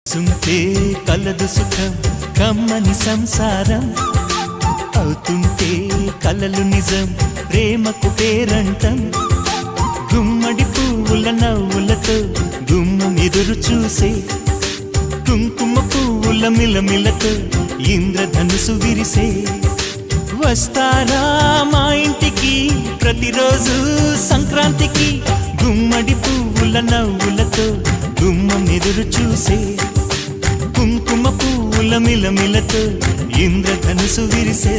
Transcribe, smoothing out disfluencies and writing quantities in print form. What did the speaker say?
సుంటే కలదు సుఖం కమ్మని సంసారం అవుతుంటే కలలు నిజం ప్రేమకు పేరంటం గుమ్మడి పువ్వుల నవ్వులతో గుమ్మం ఎదురు చూసే కుంకుమ పువ్వుల మిలమిలతో ఇంద్రధనుసు విరిసే వస్తారా మా ఇంటికి ప్రతిరోజు సంక్రాంతికి గుమ్మడి పువ్వుల నవ్వులతో గుమ్మం ఎదురు చూసే కుంకుమ పువ్వుల మిలమిలతో ఇంద్రధనుసు విరిసే